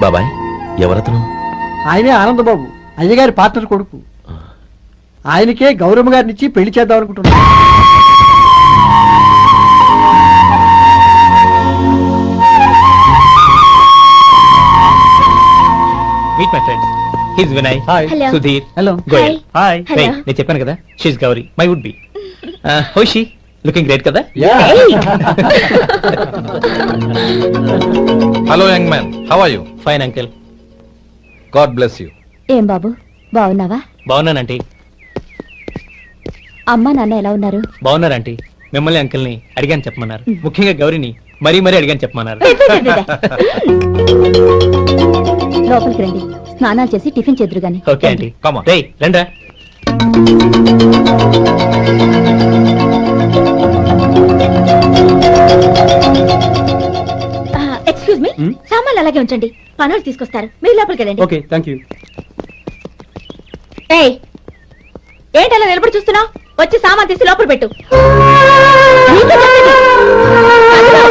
బాబాయ్ ఎవరతను? ఆయనే ఆనందబాబు, అయ్యగారి పార్ట్నర్ కొడుకు. ఆయనకే గౌరమ్మ గారినిచ్చి పెళ్లి చేద్దాం అనుకుంటున్నా. Meet my friends, he's Vinay, Hello. Sudheer, hello. Goyal. Hi. Hello. నేను చెప్పాను కదా, she's Gauri, my would be. హోషి లుకింగ్ గ్రేట్ కదా? Hello young man, how are you? Fine uncle. God bless you. ఏం బాబు, బాగున్నావా? బాగున్నానంటీ. అమ్మా నాన్న ఎలా ఉన్నారు? బాగున్నారంటీ. మిమ్మల్ని అంకిల్ ని అడిగాను చెప్పమన్నారు, ముఖ్యంగా గౌరీని మరీ మరీ అడిగాను చెప్పమన్నారు. లోపలికి రండి, స్నానాలు చేసి టిఫిన్ చేదురు గాని. Okay aunty. Come on. రేయ్ రండ్రా. ఎక్స్క్యూజ్ మీ, సామాన్లు అలాగే ఉంచండి, పనులు తీసుకొస్తారు, మీరు లోపలికి వెళ్ళండి. Okay, thank you. ఏయ్, ఏంటి అలా నిలబడి చూస్తున్నావు? వచ్చి సామాన్ తీసి లోపల పెట్టు. నీకే చెప్పేది. అదిగో.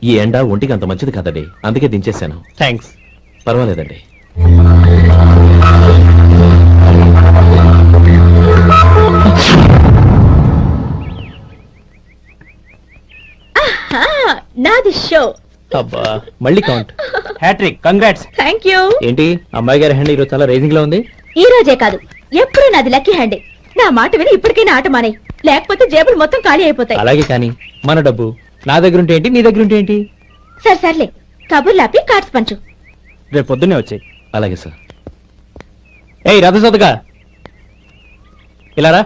ఈ ఎండ ఒంటికి అంత మంచిది కాదండి, అందుకే దించేశాను. థ్యాంక్స్. పర్వాలేదండి. నాది షో. అబ్బా మళ్ళీ count. Hattrick, congrats. Thank you. ఏంటి అమ్మాయి గారి హ్యాండ్ ఈరోజు చాలా రేజింగ్ లో ఉంది. ఈ రోజే కాదు, ఎప్పుడు నాది లక్కీ హ్యాండే. నా మాట విని ఇప్పటికైనా ఆట మానే, లేకపోతే జేబులు మొత్తం ఖాళీ అయిపోతాయి. అలాగే కానీ మన డబ్బు నా దగ్గర ఉంటే ఏంటి, నీ దగ్గర ఉంటే ఏంటి? సరే సర్లే, కబుర్లు ఆపి కార్డ్స్ పంచు. రేపు పొద్దున్నే వచ్చాయి. అలాగే సార్. ఏయ్ రథసోదగా, ఇలా రా.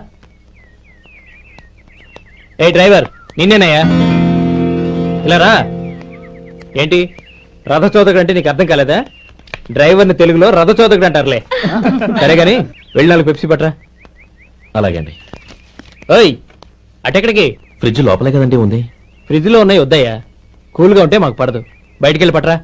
ఏ డ్రైవర్, నిన్నేనయ్యా, ఇలా రా. ఏంటి రథచోదకుడు అంటే నీకు అర్థం కాలేదా? డ్రైవర్ని తెలుగులో రథచోదకుడు అంటారులే. సరే గాని వెళ్ళి 4 పెప్సీ పట్రా. అలాగే అండి. ఓయ్ అటెక్కడికి? ఫ్రిడ్జ్ లోపలే కదండి ఉంది. ఫ్రిడ్జ్ లో ఉన్నాయి, వద్దయ్యా, కూల్గా ఉంటే మాకు పడదు. బయటికి వెళ్ళి పట్రా.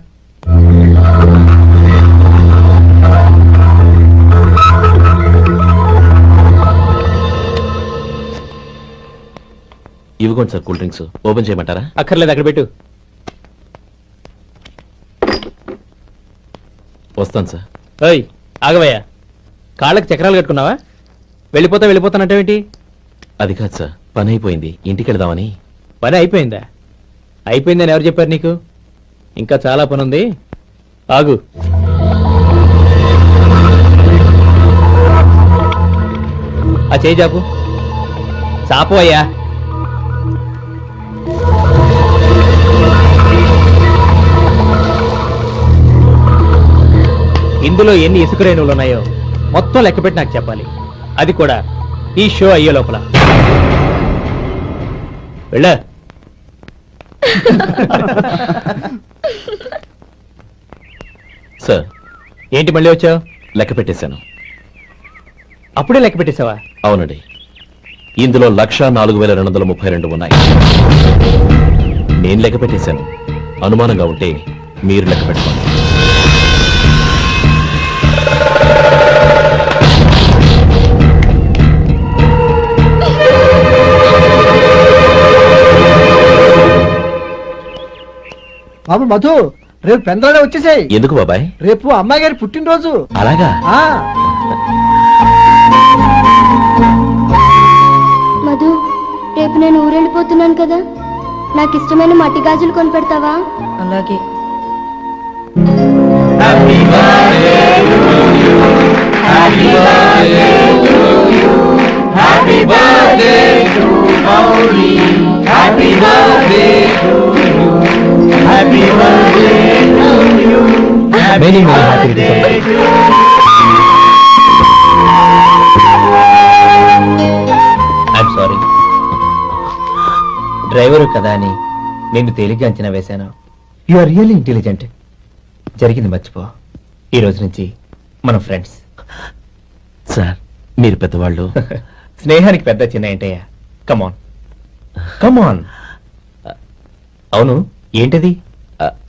ఇవ్వకోండి సార్, కూల్ డ్రింక్స్ ఓపెన్ చేయమంటారా? అక్కర్లేదు, అక్కడ పెట్టు. వస్తాను సార్. ఓయ్ ఆగవయ్యా, కాళ్ళకి చక్రాలు కట్టుకున్నావా? వెళ్ళిపోతానంటావేంటి? అది కాదు సార్, పని అయిపోయింది, ఇంటికి వెళదామని. పని అయిపోయిందా? అయిపోయిందని ఎవరు చెప్పారు నీకు? ఇంకా చాలా పని ఉంది, ఆగు. ఆ చేయి చాపు. చాపు అయ్యా. ఇందులో ఎన్ని ఇసుక రేణువులు ఉన్నాయో మొత్తం లెక్కపెట్టి నాకు చెప్పాలి, అది కూడా ఈ షో అయ్యే లోపల. వెళ్ళా. సార్ ఏంటి మళ్ళీ వచ్చావు? లెక్క పెట్టేశాను. అప్పుడే లెక్క పెట్టేశావా? అవునండి, ఇందులో 1,04,232 ఉన్నాయి. నేను లెక్క పెట్టేశాను. అనుమానంగా ఉంటే మీరు లెక్క పెట్టుకోండి. బాబు మధు, రేపు పెందరాడే వచ్చేసాయి. ఎందుకు బాబాయ్? రేపు అమ్మాయి గారి పుట్టినరోజు. అలాగా? మధు, రేపు నేను ఊరెళ్ళిపోతున్నాను కదా, నాకు ఇష్టమైన మట్టి గాజులు కొనిపెడతావా? అలాగే. Happy birthday to you. Many many happy returns. I'm sorry, driver కదా అని నిన్ను తేలిగ్గా అంచనా వేశాను. You are really intelligent. జరిగింది మర్చిపో. ఈ రోజు నుంచి మనం ఫ్రెండ్స్. సార్ మీరు పెద్దవాళ్ళు. స్నేహానికి పెద్ద చిన్న ఏంటయ్యా? కమాన్ కమాన్. అవును, ఏంటది?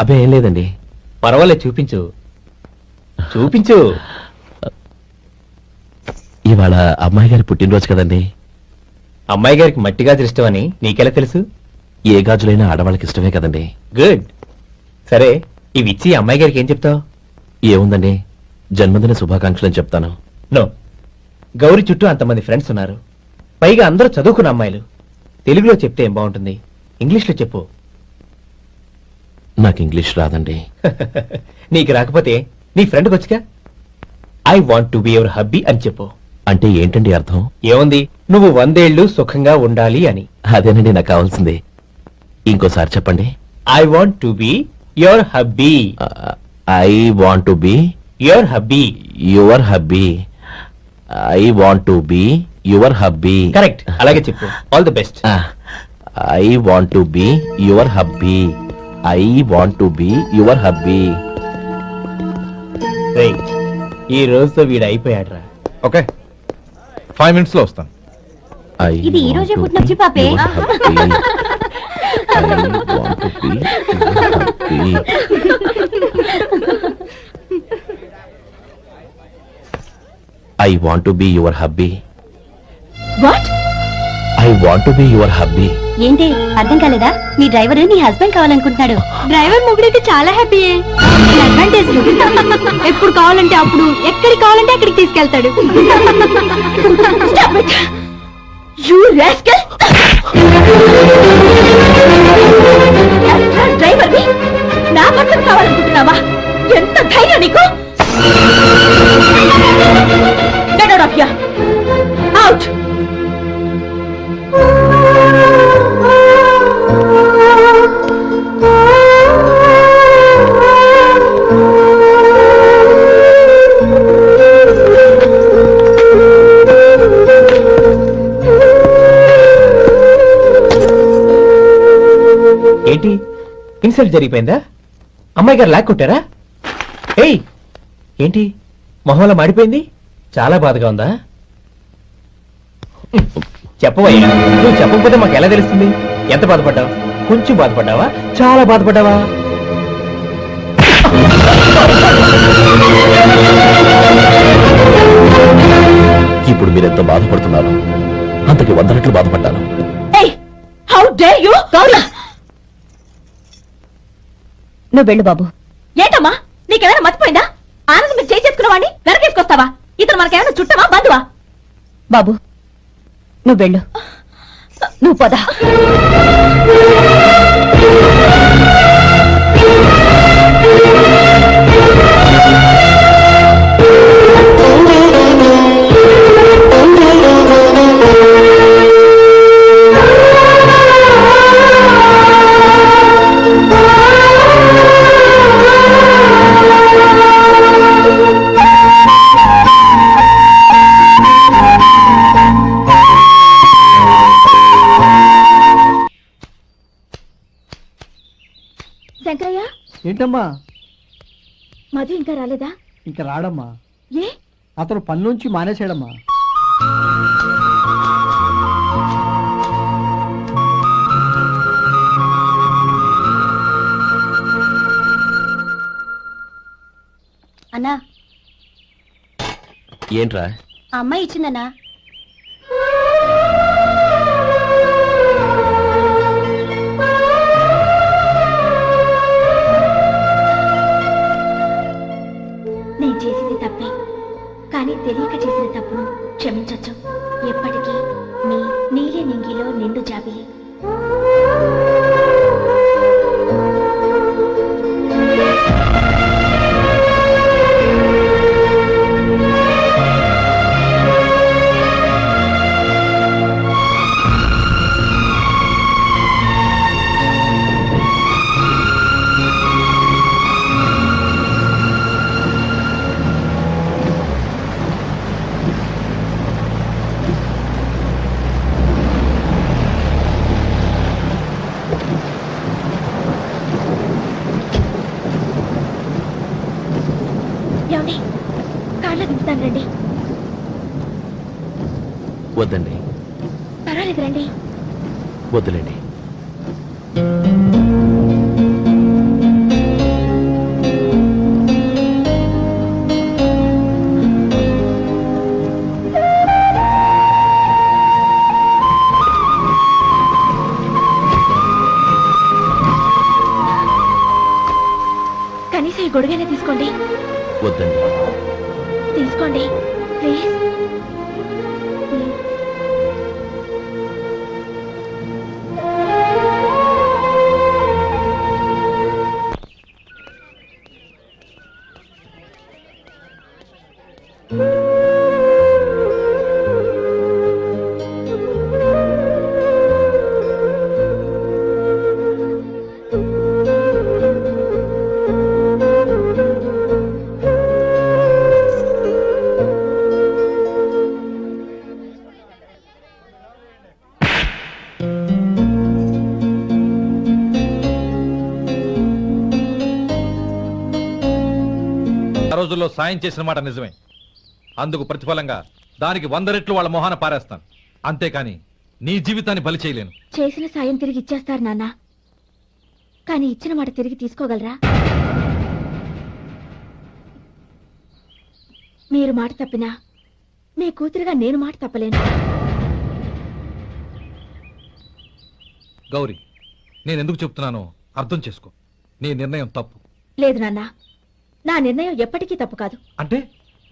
అబ్బే ఏం లేదండి. పర్వాలేదు, చూపించు చూపించు. ఇవాళ అమ్మాయి గారి పుట్టినరోజు కదండి. అమ్మాయి గారికి మట్టి గాజులు ఇష్టమని నీకెలా తెలుసు? ఏ గాజులైనా ఆడవాళ్ళకి ఇష్టమే కదండి. గుడ్. సరే, ఇవి ఇచ్చి అమ్మాయి గారికి ఏం చెప్తావు? ఏముందండి, జన్మదిన శుభాకాంక్షలు అని చెప్తాను. నో, గౌరీ చుట్టూ అంతమంది ఫ్రెండ్స్ ఉన్నారు, పైగా అందరూ చదువుకున్న అమ్మాయిలు. తెలుగులో చెప్తే ఏం బాగుంటుంది, ఇంగ్లీష్లో చెప్పు. నాకు ఇంగ్లీష్ రాదండి. నీకు రాకపోతే నీ ఫ్రెండ్కి వచ్చిగా I want to be your hubby అని చెప్పు. అంటే ఏంటండి అర్థం? ఏముంది, నువ్వు 100 ఏళ్ళు సుఖంగా ఉండాలి అని. అదేనండి నాకు కావాల్సింది. ఇంకోసారి చెప్పండి. I want to be your hubby. I want to be your hubby. Your hubby. I want to be your hubby. Correct, అలాగే చెప్పు. All the best. I want to be your hubby. I want to be your hubby. ఈ రోజుతో వీడు అయిపోయాడ్రా. Okay, 5 minutes లో వస్తాను. ఇది ఈ రోజే పుట్టిన వచ్చి పాపే. I want to be your hubby. What? I want to be your hubby. ఏంటి అర్థం కాలేదా? మీ డ్రైవర్ నీ హస్బెండ్ కావాలనుకుంటున్నాడు. డ్రైవర్ మొగుడైతే చాలా హ్యాపీయే. అడ్వాంటేజ్ ఎప్పుడు కావాలంటే అప్పుడు, ఎక్కడికి కావాలంటే అక్కడికి తీసుకెళ్తాడు. డ్రైవర్ నా భర్తను కావాలనుకుంటున్నావా? ఎంత ధైర్యం నీకు? Get out of here. Out. ఏంటి, ఇన్సల్ట్ జరిగిపోయిందా? అమ్మాయి గారు లాక్ కొట్టారా? ఏయ్, ఏంటి మొహంలో మాడిపోయింది? చాలా బాధగా ఉందా? చెప్పవయ్యా, నువ్వు చెప్పకపోతే మాకు ఎలా తెలుస్తుంది? ఎంత బాధపడ్డావు? కొంచెం బాధపడ్డావా, చాలా బాధపడ్డావా? ఇప్పుడు మీరెంత బాధపడుతున్నారు, అంతకి 100 రెట్లు బాధపడ్డాను. Hey, how dare you? Gauri, నువ్వు వెళ్ళు బాబు. ఏంటమ్మా నీకేమైనా మర్చిపోయిందా? ఆనందం మీరు చేసుకున్న వాడిని వెనకేసుకొస్తావా? ఇతను మనకేమైనా చుట్టమా, బంధువా? బాబు నువ్వు వెళ్ళు. నువ్వు పద. శంకరయ్య, ఏంటమ్మా? మధు ఇంకా రాలేదా? ఇంకా రాడమ్మా. ఏ? అతను పని నుంచి మానేసాడమ్మా. అన్నా, ఏంట్రా? ఆ అమ్మాయి ఇచ్చిందన్నా. నేను చేసింది తప్పే, కానీ తెలియక చేసిన తప్పును క్షమించొచ్చు. ఎప్పటికీ మీ నీలి నింగిలో నిండు జాబిలి. ఏమండి కార్లో దింపుతాను రండి. వద్దండి, పర్వాలేదు రండి. వద్దులేండి. కనీసం ఈ గొడుగైనా తీసుకోండి. వద్దండి. తీసుకోండి ప్లీజ్. ఆ రోజుల్లో సాయం చేసిన మాట నిజమే. అందుకు ప్రతిఫలంగా దానికి 100 రెట్లు వాళ్ళ మొహాన పారేస్తాను. అంతేకాని నీ జీవితాన్ని బలి చేయలేను. చేసిన సాయం తిరిగి ఇచ్చేస్తారు నాన్న, కానీ ఇచ్చిన మాట తిరిగి తీసుకోగలరా? మీరు మాట తప్పినా మీ కూతురుగా నేను మాట తప్పలేను. గౌరీ, నేనెందుకు చెప్తున్నానో అర్థం చేసుకో. నీ నిర్ణయం తప్పు. లేదు నాన్న, నా నిర్ణయం ఎప్పటికీ తప్పు కాదు. అంటే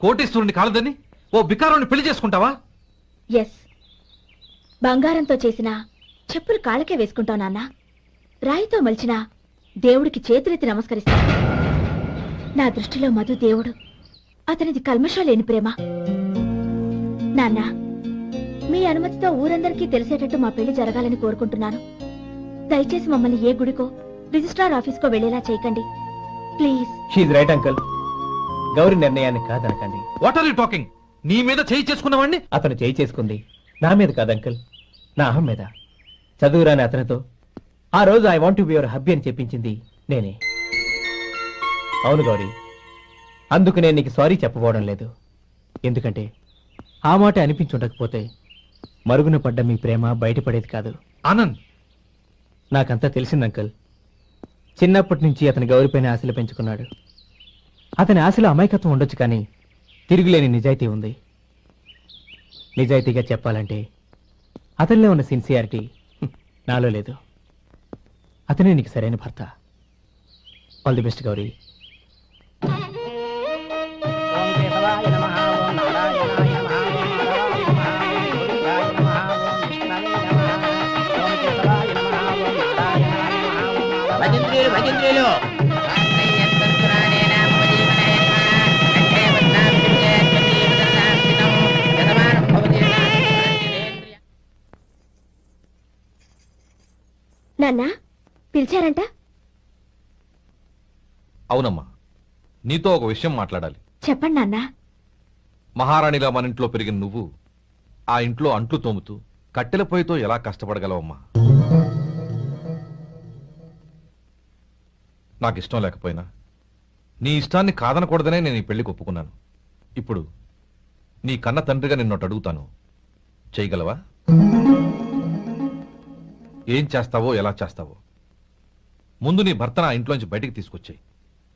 కోటేశ్వరుని కాలదని ఓ బికారుని పెళ్లి చేసుకుంటావా? ఎస్, బంగారంతో చేసిన చెప్పులు కాళ్ళకే వేసుకుంటావు నాన్న. రాయితో మలిచిన దేవుడికి చేతులెత్తి నమస్కరిస్తా. నా దృష్టిలో మధు దేవుడు, అతనిది కల్మషం లేని ప్రేమ. నాన్న, మీ అనుమతితో ఊరందరికీ తెలిసేటట్టు మా పెళ్లి జరగాలని కోరుకుంటున్నాను. దయచేసి మమ్మల్ని ఏ గుడికో రిజిస్ట్రార్ ఆఫీస్కో వెళ్లేలా చేయకండి please. She's right uncle. Gauri నిర్ణయాన్ని కాదనకండి. What are you talking? నీ మీద చేయి చేసుకున్నవాడిని అతను చేయి చేసుకుంది నా మీద కాదు అంకుల్, నా అహం మీద. చదువురాని అతనితో ఆ రోజు I want to be your hubby అని చెప్పించింది నేనే. అవును గౌరీ, అందుకు నేను నీకు సారీ చెప్పబోవడం లేదు. ఎందుకంటే ఆ మాట అనిపించుండకపోతే మరుగున పడ్డ మీ ప్రేమ బయటపడేది కాదు. ఆనంద్, నాకంతా తెలిసింది అంకుల్. చిన్నప్పటి నుంచి అతని గౌరిపైన ఆశలు పెంచుకున్నాడు. అతని ఆశలో అమాయకత్వం ఉండొచ్చు, కానీ తిరుగులేని నిజాయితీ ఉంది. నిజాయితీగా చెప్పాలంటే అతనిలో ఉన్న సిన్సియారిటీ నాలో లేదు. అతనే నీకు సరైన భర్త. All the best Gauri. నాన్న పిలిచారంట? అవునమ్మా, నీతో ఒక విషయం మాట్లాడాలి. చెప్పండి నాన్న. మహారాణిగా మన ఇంట్లో పెరిగిన నువ్వు ఆ ఇంట్లో అంట్లు తోముతూ కట్టెల పొయ్యితో ఎలా కష్టపడగలవమ్మా? నాకు ఇష్టం లేకపోయినా నీ ఇష్టాన్ని కాదనకూడదనే నేను ఈ పెళ్లికి ఒప్పుకున్నాను. ఇప్పుడు నీ కన్న తండ్రిగా నిన్నొకటి అడుగుతాను, చేయగలవా? ఏం చేస్తావో, ఎలా చేస్తావో ముందు నీ భర్తను ఆ ఇంట్లోంచి బయటికి తీసుకొచ్చాయి.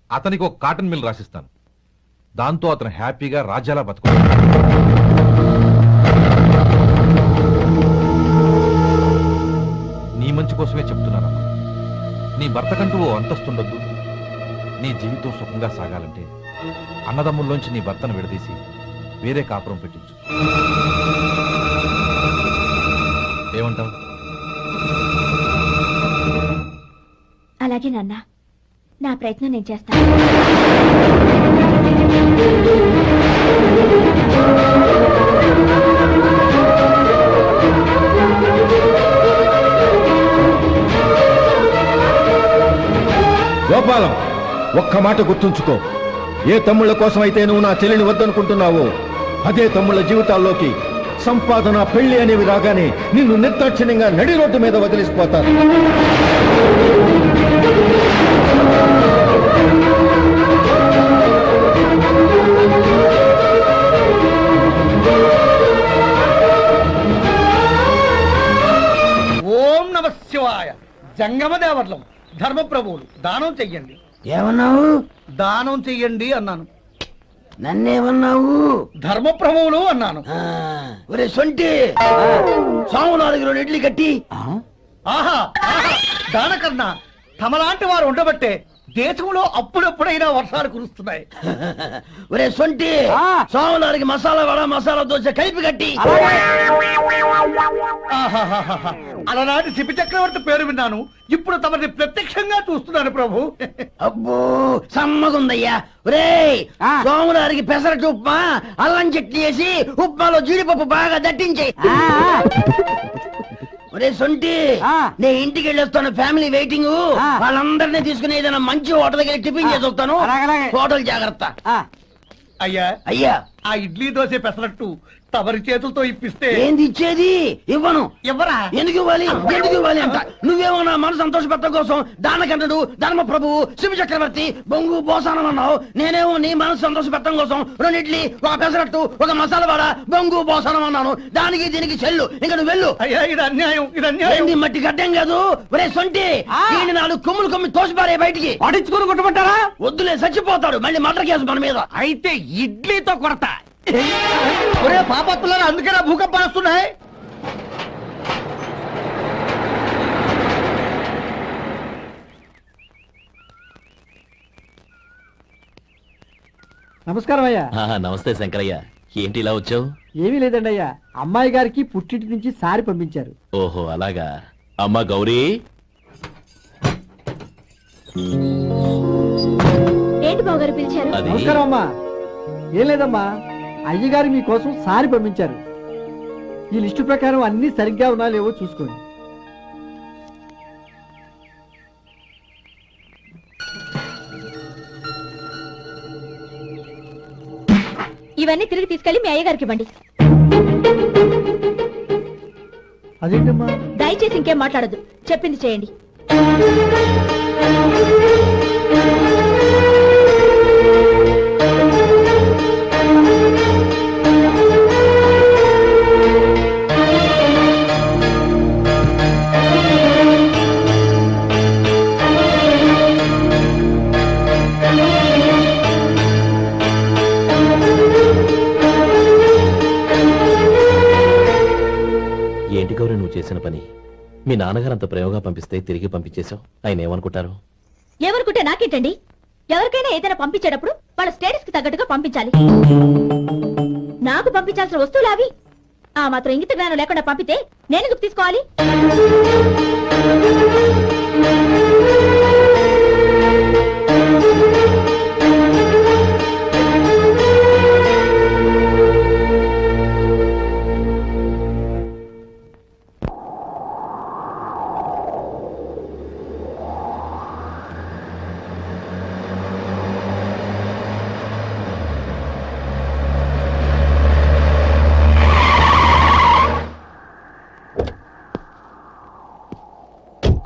అతనికి ఒక కాటన్ మిల్ రాసిస్తాను. దాంతో అతను హ్యాపీగా రాజ్యాలా బతుకుతాడు. నీ మంచి కోసమే చెప్తున్నానమ్మా. నీ భర్తకంటూ ఓ అంతస్తుండొద్దు. నీ జీవితం సుఖంగా సాగాలంటే అన్నదమ్ముల్లోంచి నీ భర్తను విడదీసి వేరే కాపురం పెట్టించు. ఏమంటావు? అలాగే నాన్న, నా ప్రయత్నం నేను చేస్తాను. గోపాలం, ఒక్క మాట గుర్తుంచుకో. ఏ తమ్ముళ్ళ కోసం అయితే నువ్వు నా చెల్లిని వద్దనుకుంటున్నావో అదే తమ్ముళ్ళ జీవితాల్లోకి సంపాదన, పెళ్లి అనేవి రాగానే నిన్ను నిర్దాక్షిణ్యంగా నడి రోడ్డు మీద వదిలిసిపోతారు. జంగమదేవర్లం ధర్మప్రభువులు దానం చెయ్యండి. ఏమన్నావు? దానం చెయ్యండి అన్నాను. నన్నేమన్నావు? ధర్మప్రభువులు అన్నాను. ఒరే సొంటి, సాము 4 ఇడ్లీ కట్టి. ఆహా ఆహా, దానకన్నా తమలాంటి వారు ఉండబట్టే దేశంలో అప్పుడెప్పుడైనా వర్షాలు కురుస్తున్నాయి. ఒరే సొంటి, సాము 4 మసాలా వడ మసాలా దోశ కలిపి కట్టి. ఆహాహాహా, అలనాటి శిపి చక్రవర్తి పేరు విన్నాను, ఇప్పుడు తమని ప్రత్యక్షంగా చూస్తున్నాను ప్రభు. అబ్బో సమ్మగుందయ్యా. ఒరే సోములారికి పెసరట్టు ఉప్మా అల్లం చట్నీ వేసి ఉప్మాలో జీడిపప్పు బాగా దట్టించి. ఒరే సొంటి, నే ఇంటికి వెళ్ళొస్తాను, ఫ్యామిలీ వెయిటింగ్. వాళ్ళందరినీ తీసుకుని ఏదైనా మంచి హోటల్ దగ్గర టిఫిన్ చేసి వస్తాను. హోటల్ జాగ్రత్త. అయ్యా అయ్యా, ఆ ఇడ్లీ దోశ పెసరట్టు తమరి చేతులతో ఇప్పిస్తే. ఏంది ఇచ్చేది? ఇవ్వను. ఎవరా? ఎందుకు ఇవ్వాలి? ఎందుకు ఇవ్వాలి అంట? నువ్వేమన్నా మన సంతోషపెట్టడం కోసం దానకంటుడు ధర్మ ప్రభువు శివ చక్రవర్తి బొంగు బోసానం అన్నావు. నేనేమో నీ మనసు సంతోషపెట్టడం కోసం 2 ఇడ్లీ, 1 పెసరట్టు, 1 మసాలా వడ, బొంగు బోసానం అన్నాను. దానికి దీనికి చెల్లు. ఇంకా నువ్వు వెళ్ళు. అయ్యా ఇది అన్యాయం, ఇది అన్యాయం. ఏంది మట్టి గడ్డం కాదు. ఒరే సొంటి, దీన్ని 4 కొమ్ములు కొమ్మి తోసిపారే బయటికి. పడించుకుని కొట్టమంటారా? వద్దులే, చచ్చిపోతాడు. మళ్ళీ మర్డర్ కేసు మన మీద. అయితే ఇడ్లీతో కొడతా. ఒరే పాపత్తులారా, అందుకేనా భూకంపాలు వస్తున్నాయి? నమస్కారం అయ్యా. నమస్తే శంకరయ్య, ఏంటి ఇలా వచ్చావు? ఏమీ లేదండి అయ్యా, అమ్మాయి గారికి పుట్టింటి నుంచి సారి పంపించారు. ఓహో అలాగా. అమ్మా గౌరీ, ఏంటి బావగారు పిలిచారు? అది నమస్కారం అమ్మా. ఏం లేదమ్మా, అయ్యగారు మీకోసం సారి పంపించారు. ఈ లిస్టు ప్రకారం అన్ని సరిగ్గా ఉన్నా లేవో చూసుకోండి. ఇవన్నీ తిరిగి తీసుకెళ్లి మీ అయ్యగారికి ఇవ్వండి. అదేంటమ్మా? దయచేసి ఇంకేం మాట్లాడద్దు, చెప్పింది చేయండి. ఏంటి గౌరీ నువ్వు చేసిన పని? మీ నాన్నగారు అంత ప్రేమగా పంపిస్తే తిరిగి పంపించేశావు. ఆయన ఏమనుకుంటారు? ఎవరుకుంటే నాకేంటండి? ఎవరికైనా ఏదైనా పంపించేటప్పుడు వాళ్ళ స్టేటస్ కి తగ్గట్టుగా పంపించాలి. నాకు పంపించాల్సిన వస్తువులు అవి. ఆ మాత్రం ఇంగిత జ్ఞానం లేకుండా పంపితే నేను ఎందుకు తీసుకోవాలి?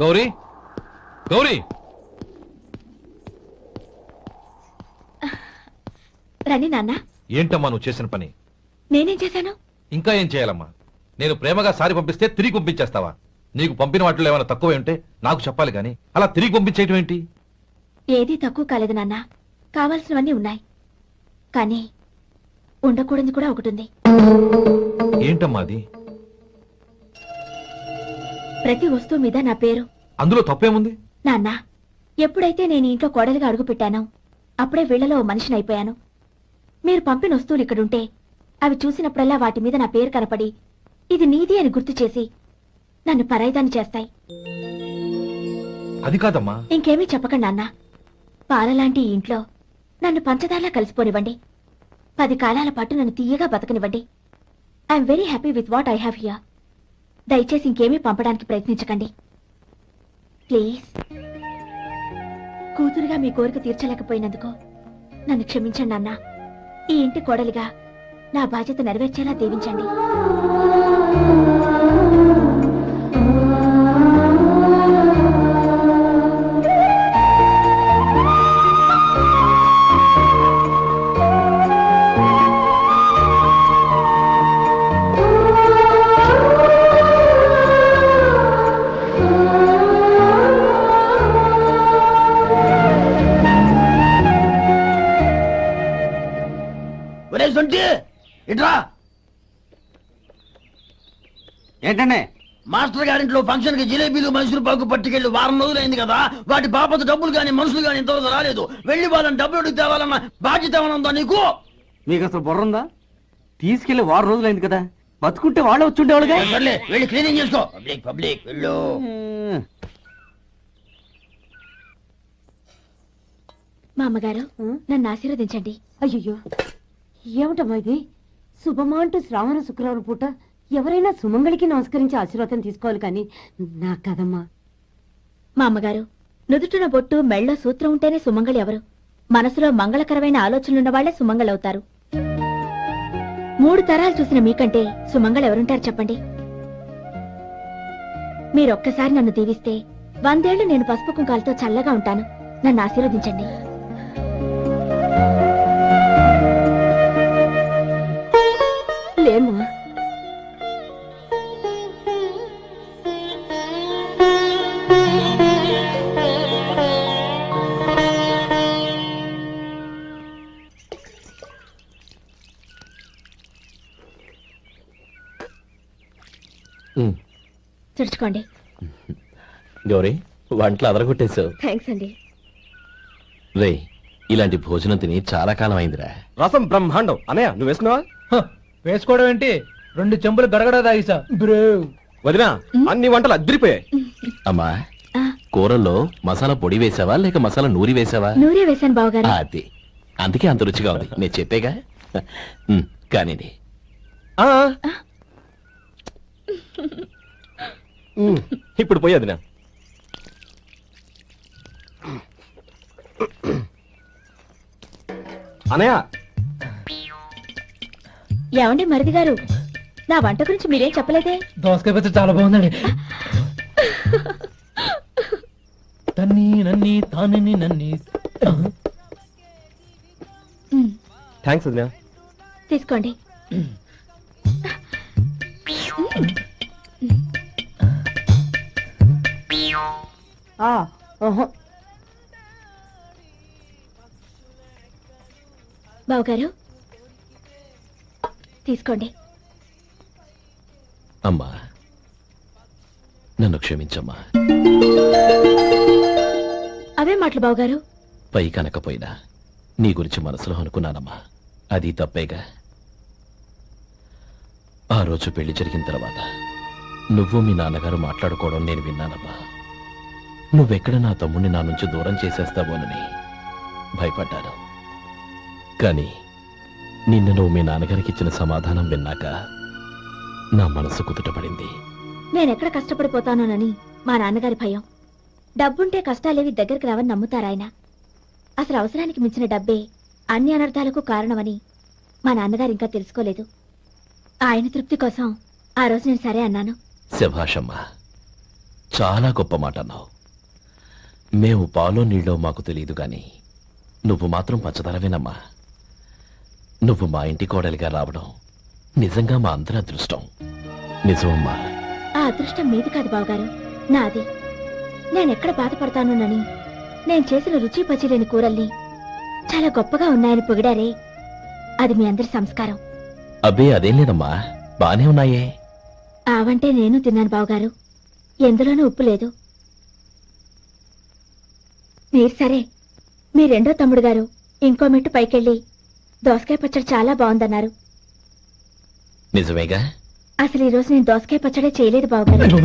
గౌరీ, గౌరీ, రండి నాన్న. ఏంటమ్మా నువ్వు చేసిన పని? నేనేం చేశాను? ఇంకా ఏం చేయాలమ్మా? నేను ప్రేమగా సారి పంపిస్తే తిరిగి పంపించేస్తావా? నీకు పంపిన వాటిలో ఏమైనా తక్కువ ఉంటే నాకు చెప్పాలి కానీ అలా తిరిగి పంపించేయటం ఏంటి? ఏదీ తక్కువ కాలేదు నాన్న, కావాల్సినవన్నీ ఉన్నాయి. కానీ ఉండకూడదు కూడా ఒకటి ఉంది. ఏంటమ్మా అది? ప్రతి వస్తువు మీద నా పేరు. అందులో తప్పేముంది? నాన్న, ఎప్పుడైతే నేను ఇంట్లో కోడలిగా అడుగు పెట్టానో అప్పుడే వీళ్లలో ఓ మనిషిని అయిపోయాను. మీరు పంపిన వస్తువులు ఇక్కడుంటే అవి చూసినప్పుడల్లా వాటి మీద నా పేరు కనపడి ఇది నీది అని గుర్తు చేసి నన్ను పరాయిదాన్ని చేస్తాయి. అది కాదమ్మా. ఇంకేమీ చెప్పకండి నాన్న. పాలలాంటి ఈ ఇంట్లో నన్ను పంచదారలా కలిసిపోనివ్వండి. 10 కాలాల పాటు నన్ను తీయగా బతకనివ్వండి. I'm very happy with what I have here. దయచేసి ఇంకేమీ పంపడానికి ప్రయత్నించకండి ప్లీజ్. కూతురుగా మీ కోరిక తీర్చలేకపోయినందుకు నన్ను క్షమించండి నాన్న. ఈ ఇంటి కోడలిగా నా బాధ్యత నెరవేర్చేలా దీవించండి. సొంటి ఇట్రా. ఏంటండి మాస్టర్ గారింట్లో ఫంక్షన్ కి జిలేబీలు మైసూరు పాకు పట్టుకెళ్ళి వారం రోజులైంది కదా, వాటి బాపత డబ్బులు కానీ మనుషులు కానీ ఇంతవరకు రాలేదు. వెళ్ళి వాళ్ళని డబ్బులు అడిగి తేవాలన్న బాధ్యత ఏమైనా ఉందా నీకు? మీకు అసలు బుర్ర ఉందా? తీసుకెళ్లి 6 రోజులైంది కదా, బతుకుంటే వాళ్ళే వచ్చుండేవాళ్ళుగా. సర్లే వెళ్ళి క్లీనింగ్ చేసుకో. పబ్లిక్ పబ్లిక్ వెళ్ళు. మా అమ్మగారు నన్ను ఆశీర్వదించండి. అయ్యో ఏమిటమ్మా ఇది? శుభమా అంటూ శ్రావణ శుక్రవారం పూట ఎవరైనా సుమంగళికి నమస్కరించి ఆశీర్వాదం తీసుకోవాలి కానీ నా కదమ్మా. మా అమ్మగారు నుదుటిన బొట్టు మెళ్ళో సూత్రం ఉంటేనే సుమంగళి ఎవరు? మనసులో మంగళకరమైన ఆలోచనలున్న వాళ్లే సుమంగళవుతారు. 3 తరాలు చూసిన మీకంటే సుమంగళ ఎవరుంటారు చెప్పండి? మీరొక్కసారి నన్ను దీవిస్తే 100 ఏళ్లు నేను పసుపు కుంకాలతో చల్లగా ఉంటాను. నన్ను ఆశీర్వదించండి. లేమ్మా, తుడుచుకోండి. గౌరీ వంటలు అదరగొట్టేశావు. థ్యాంక్స్ అండి. రే ఇలాంటి భోజనం తిని చాలా కాలం అయిందిరా. రసం బ్రహ్మాండం. అనయ్య నువ్వు వేసుకున్నావా? వేసుకోవడం ఏంటి, 2 చెంబులు గడగడ తాగిసా. వదినా అన్ని వంటలు అద్దరిపోయాయి. అమ్మా ఆ, కూరల్లో మసాలా పొడి వేసావా లేక మసాలా నూరి వేసావా? నూరే వేశాను బావగారు. అది అందుకే అంత రుచిగా ఉంది. నేను చెప్పేగా. కానివ్వండి. ఇప్పుడు పోయి వదినా. అనయ్య ఏమండి మరిది గారు, నా వంట గురించి మీరేం చెప్పలేదే? దోసకాయ పచ్చడి చాలా బాగుందండి. తన్ని నన్ని తానని నన్ని. థ్యాంక్స్ వదినా. తీసుకోండి. బావగారు తీసుకోండి. అమ్మా నన్ను క్షమించమ్మా. అవే మాటలు బావగారు. పై కనకపోయినా నీ గురించి మనసులో అనుకున్నానమ్మా. అది తప్పేగా. ఆ రోజు పెళ్లి జరిగిన తర్వాత నువ్వు మీ నాన్నగారు మాట్లాడుకోవడం నేను విన్నానమ్మా. నువ్వెక్కడ నా తమ్ముడిని నా నుంచి దూరం చేసేస్తావోనని భయపడ్డాను. కానీ నిన్న నువ్వు మీ నాన్నగారికి ఇచ్చిన సమాధానం విన్నాక నా మనసు కుదుటపడింది. నేనెక్కడ కష్టపడిపోతానోనని మా నాన్నగారి భయం. డబ్బుంటే కష్టాలేవి దగ్గరికి రావని నమ్ముతారాయన. అసలు అవసరానికి మించిన డబ్బే అన్ని అనర్థాలకు కారణమని మా నాన్నగారు ఇంకా తెలుసుకోలేదు. ఆయన తృప్తి కోసం ఆ రోజు నేను సరే అన్నాను. శభాషమ్మా, చాలా గొప్ప మాట అన్నావు. మేము పాలో నీళ్ళో మాకు తెలియదు గాని నువ్వు మాత్రం పచ్చదనవేనమ్మా. నువ్వు మా ఇంటి కోడలిగా రావడం నిజంగా మా అందరి అదృష్టం. నిజమమ్మా. ఆ అదృష్టం మీది కాదు బావగారు, నాది. నేనెక్కడ బాధపడతానోనని నేను చేసిన రుచి పచిలేని కూరల్ని చాలా గొప్పగా ఉన్నాయని పొగిడారే, అది మీ అందరి సంస్కారం. అబ్బే అదేం లేదమ్మా, బానే ఉన్నాయే. ఆవంటే నేను తిన్నాను బావగారు, ఎందులోనూ ఉప్పు లేదు. మీరు సరే, మీ రెండో తమ్ముడు గారు ఇంకో మెట్టు పైకెళ్ళి దోసకాయ పచ్చడి చాలా బాగుందన్నారు. నిజమేగా? అసలు ఈ రోజు నేను దోసకాయ పచ్చడే చేయలేదు బావగారు.